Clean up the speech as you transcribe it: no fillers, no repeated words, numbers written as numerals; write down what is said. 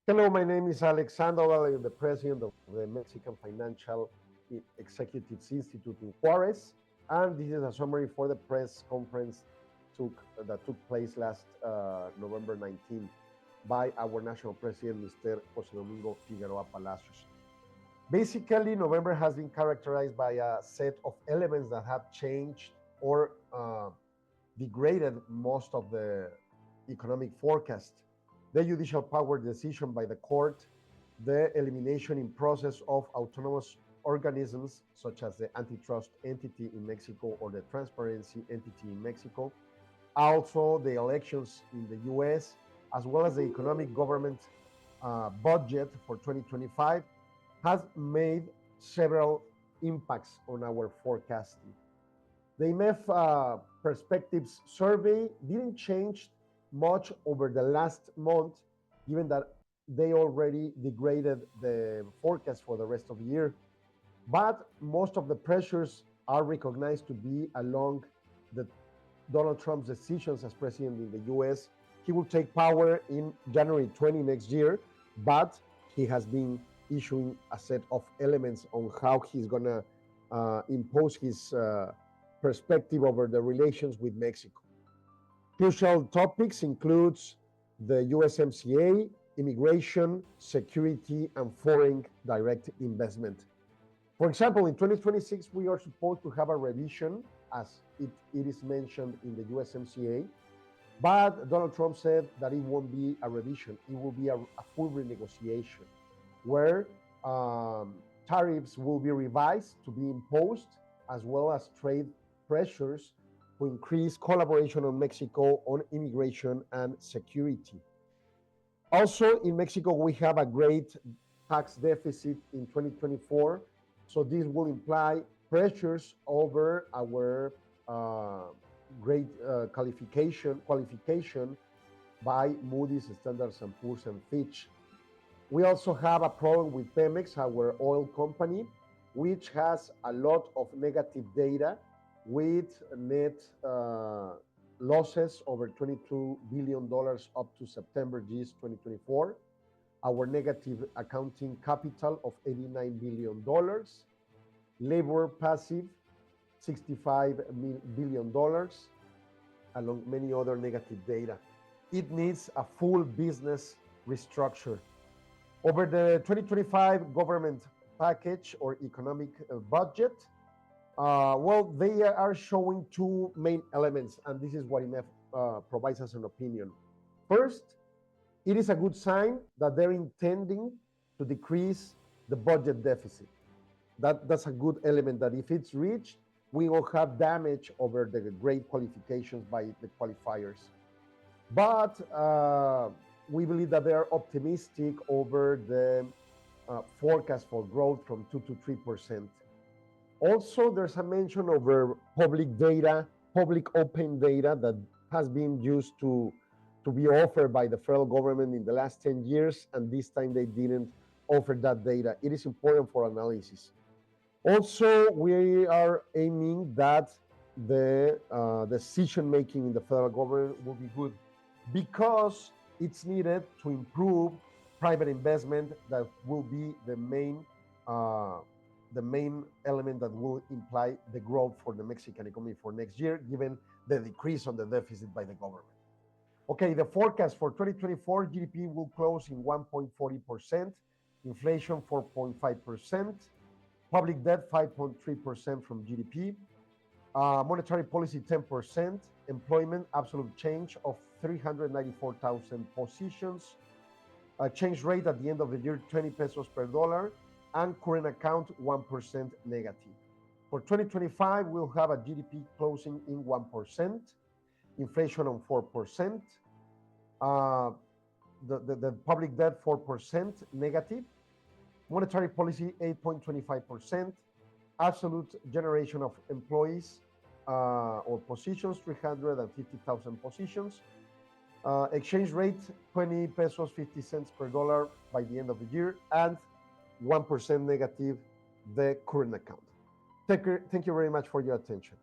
Hello, my name is Alex Sandoval. I'm the president of the Mexican Financial Executives Institute in Juarez, and this is a summary for the press conference that took place last November 19 by our national president, Mr. Jose Domingo Figueroa Palacios. Basically, November has been characterized by a set of elements that have changed or degraded most of the economic forecast. The judicial power decision by the court, the elimination in process of autonomous organisms such as the antitrust entity in Mexico or the transparency entity in Mexico, also the elections in the US, as well as the economic government budget for 2025 has made several impacts on our forecasting. The IMEF perspectives survey didn't change much over the last month, given that they already degraded the forecast for the rest of the year. But most of the pressures are recognized to be along the Donald Trump's decisions as president in the US. He will take power in January 20 next year, but he has been issuing a set of elements on how he's going to impose his perspective over the relations with Mexico. Crucial topics includes the USMCA, immigration, security, and foreign direct investment. For example, in 2026, we are supposed to have a revision, as it is mentioned in the USMCA, but Donald Trump said that it won't be a revision, it will be a full renegotiation, where tariffs will be revised to be imposed, as well as trade pressures to increase collaboration on Mexico on immigration and security. Also, in Mexico, we have a great tax deficit in 2024, so this will imply pressures over our great qualification by Moody's, Standards & Poor's, and Fitch. We also have a problem with Pemex, our oil company, which has a lot of negative data with net losses over $22 billion up to September 2024, our negative accounting capital of $89 billion, labor passive $65 billion, along many other negative data. It needs a full business restructure. Over the 2025 government package or economic budget, they are showing two main elements, and this is what IMEF provides as an opinion. First, it is a good sign that they're intending to decrease the budget deficit. That's a good element, that if it's reached, we will have damage over the great qualifications by the qualifiers. But we believe that they are optimistic over the forecast for growth from 2 to 3%. Also, there's a mention over public data, public open data that has been used to be offered by the federal government in the last 10 years, and this time they didn't offer that data. It is important for analysis. Also, we are aiming that the decision-making in the federal government will be good, because it's needed to improve private investment. That will be the main element that will imply the growth for the Mexican economy for next year, given the decrease on the deficit by the government. Okay, the forecast for 2024, GDP will close in 1.40%, inflation 4.5%, public debt 5.3% from GDP, monetary policy 10%, employment absolute change of 394,000 positions, exchange rate at the end of the year 20 pesos per dollar, and current account 1% negative. For 2025, we'll have a GDP closing in 1%, inflation on 4%, the public debt 4% negative, monetary policy 8.25%, absolute generation of employees or positions 350,000 positions, exchange rate 20 pesos 50 cents per dollar by the end of the year, and 1% negative the current account. Thank you very much for your attention.